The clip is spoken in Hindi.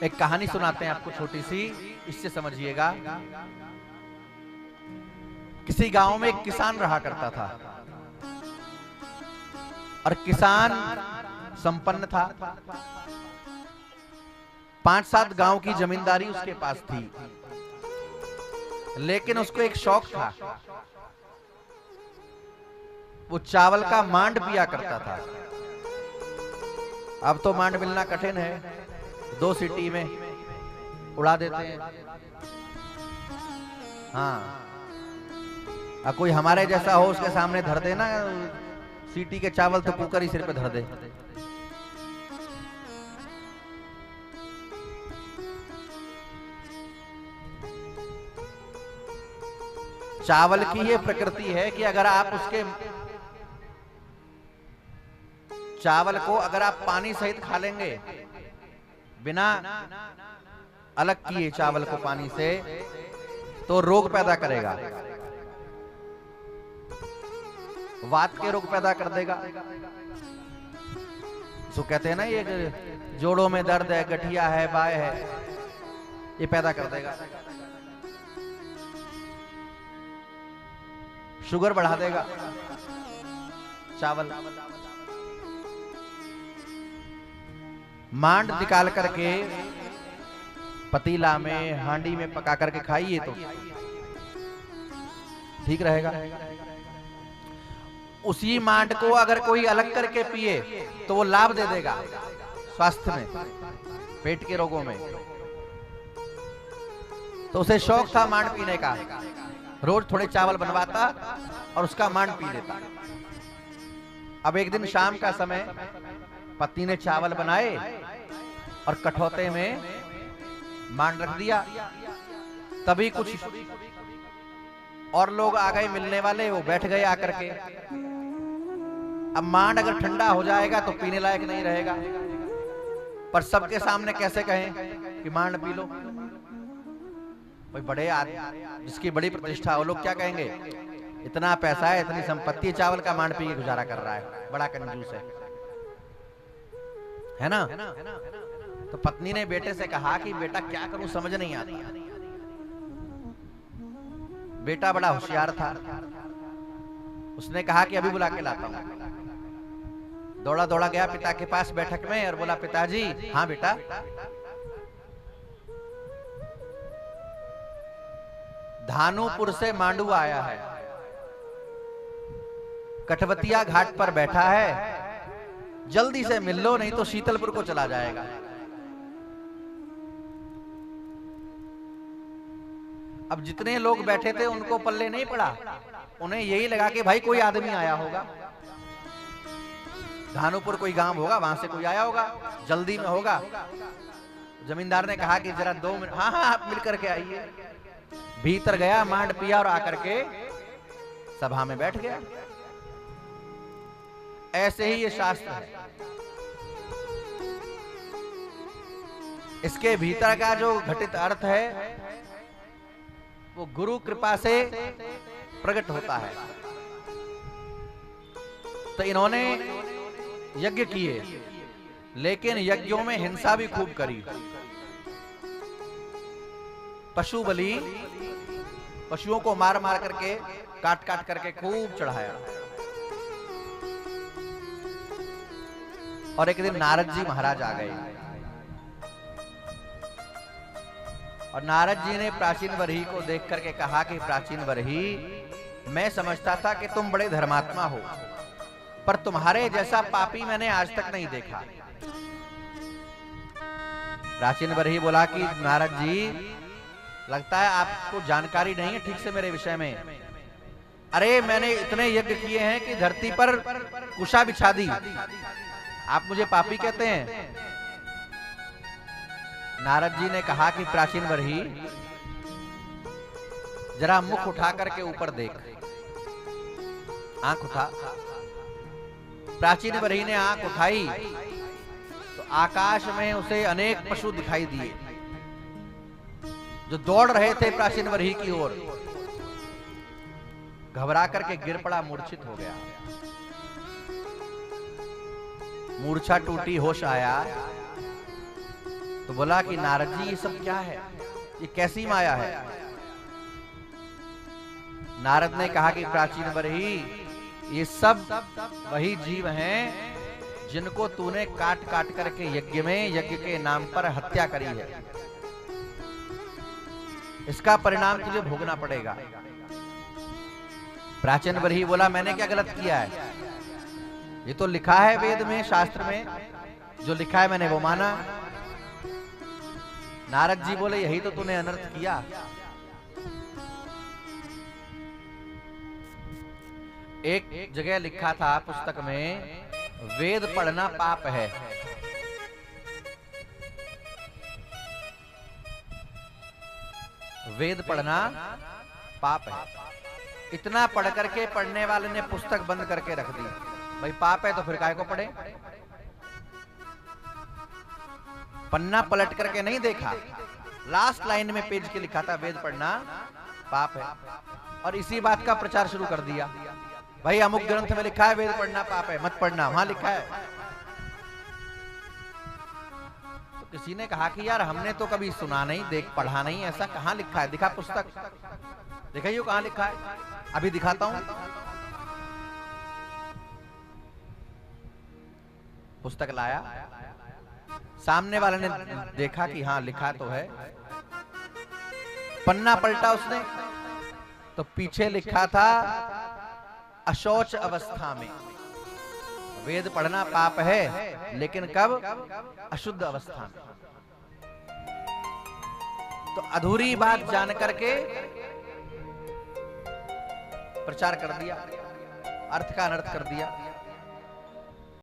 एक कहानी सुनाते हैं आपको छोटी सी, इससे समझिएगा। किसी गांव में एक किसान रहा करता था और किसान संपन्न था। 5-7 गांव की जमींदारी उसके पास थी, लेकिन उसको एक शौक था, वो चावल का मांड पिया करता था। अब तो मांड मिलना कठिन है, 2 सीटी में उड़ा देते हैं। हाँ, अब कोई हमारे जैसा हो उसके सामने धर देना सीटी के चावल तो कुकर ही सिर पे धर दे। चावल की ये प्रकृति है कि अगर आप उसके चावल को अगर आप पानी सहित खा लेंगे, बिना अलग किए चावल को पानी से, तो रोग पैदा करेगा, वात के रोग पैदा कर देगा। जो कहते हैं ना, ये जोड़ों में दर्द है, गठिया है, बाय है, ये पैदा कर देगा। शुगर बढ़ा देगा चावल। मांड निकाल करके पतीला में, हांडी में पका करके खाइए तो ठीक रहेगा। उसी मांड को अगर कोई अलग करके पिए तो वो लाभ दे देगा स्वास्थ्य में, पेट के रोगों में। तो उसे शौक था मांड पीने का, रोज थोड़े चावल बनवाता और उसका मांड पी लेता। अब एक दिन शाम का समय, पत्नी ने चावल बनाए और कठौते में मांड रख दिया। तभी कुछ और लोग आ गए मिलने वाले, वो बैठ गए आकर के। अब मांड अगर ठंडा हो जाएगा तो पीने लायक नहीं रहेगा, पर सबके सामने कैसे कहें कि मांड पी लो। कोई बड़े आदमी जिसकी बड़ी प्रतिष्ठा हो, लोग क्या कहेंगे, इतना पैसा है, इतनी संपत्ति, चावल का मांड पी के गुजारा कर रहा है, बड़ा कंजूस है ना। तो पत्नी ने बेटे से कहा कि बेटा क्या करूं, समझ नहीं आता। बेटा बड़ा होशियार था, उसने कहा कि अभी बुला के लाता हूं। दौड़ा दौड़ा गया पिता के पास बैठक में और बोला, पिताजी। हाँ बेटा। धानुपुर से मांडू आया है, कटवतिया घाट पर बैठा है, जल्दी से मिल लो, नहीं तो शीतलपुर को चला जाएगा। अब जितने लोग बैठे थे उनको पल्ले नहीं पड़ा, उन्हें यही लगा कि भाई कोई आदमी आया होगा, धानुपुर कोई गांव होगा, वहां से कोई आया होगा, जल्दी में होगा। जमींदार ने कहा कि जरा 2 मिनट। हाँ हाँ, आप मिल करके आइए। भीतर गया, मांड पिया और आकर के सभा में बैठ गया। ऐसे ही ये शास्त्र है, इसके भीतर का जो घटित अर्थ है वो गुरु कृपा से प्रकट होता है। तो इन्होंने यज्ञ किए, लेकिन यज्ञों में हिंसा भी खूब करी। पशु बलि, पशुओं को मार मार करके, काट काट करके खूब चढ़ाया। और एक दिन नारद जी महाराज आ गए और नारद जी ने प्राचीन बरही को देख करके कहा कि प्राचीन बरही, मैं समझता था कि तुम बड़े धर्मात्मा हो, पर तुम्हारे जैसा पापी मैंने आज तक नहीं देखा। प्राचीन बरही बोला कि नारद जी, लगता है आपको जानकारी नहीं है ठीक से मेरे विषय में। अरे मैंने इतने यज्ञ किए हैं कि धरती पर कुशा बिछा दी, आप मुझे पापी कहते हैं। नारद जी ने कहा कि प्राचीन बरही, जरा मुख उठा करके ऊपर देख, आंख उठा। प्राचीन बरही ने आंख उठाई तो आकाश में उसे अनेक पशु दिखाई दिए जो दौड़ रहे थे प्राचीन बरही की ओर। घबरा करके गिर पड़ा, मूर्छित हो गया। मूर्छा टूटी, होश आया तो बोला कि नारद जी ये सब क्या है, ये कैसी माया है। नारद ने कहा कि प्राचीन बरही, ये सब वही जीव हैं जिनको तूने काट काट करके यज्ञ में, यज्ञ के नाम पर हत्या करी है। इसका परिणाम तुझे भोगना पड़ेगा। प्राचीन बरही बोला मैंने क्या गलत किया है, ये तो लिखा है वेद में, शास्त्र में, जो लिखा है मैंने वो माना। नारद जी बोले यही तो तूने अनर्थ किया। एक जगह लिखा था पुस्तक में, वेद पढ़ना पाप है। वेद पढ़ना पाप है। इतना पढ़ करके पढ़ने वाले ने पुस्तक बंद करके रख दी। भाई पाप है तो फिर काहे को पढ़े। पन्ना पलट करके नहीं देखा, लास्ट लाइन में पेज के लिखा था वेद पढ़ना पाप है, और इसी बात का प्रचार शुरू कर दिया। भाई अमुक ग्रंथ में लिखा है वेद पढ़ना पाप है, मत पढ़ना, वहां लिखा है। तो किसी ने कहा कि यार हमने तो कभी सुना नहीं, देख पढ़ा नहीं, ऐसा कहां लिखा है, दिखा पुस्तक, दिखाइए कहां लिखा है, अभी दिखाता हूं। पुस्तक लाया, सामने वाले ने देखा कि हाँ लिखा तो है। पन्ना पलटा उसने तो पीछे लिखा था अशौच अवस्था में। वेद पढ़ना पाप है, लेकिन कब? अशुद्ध अवस्था में। तो अधूरी बात जान करके प्रचार कर दिया, अर्थ का अनर्थ कर दिया।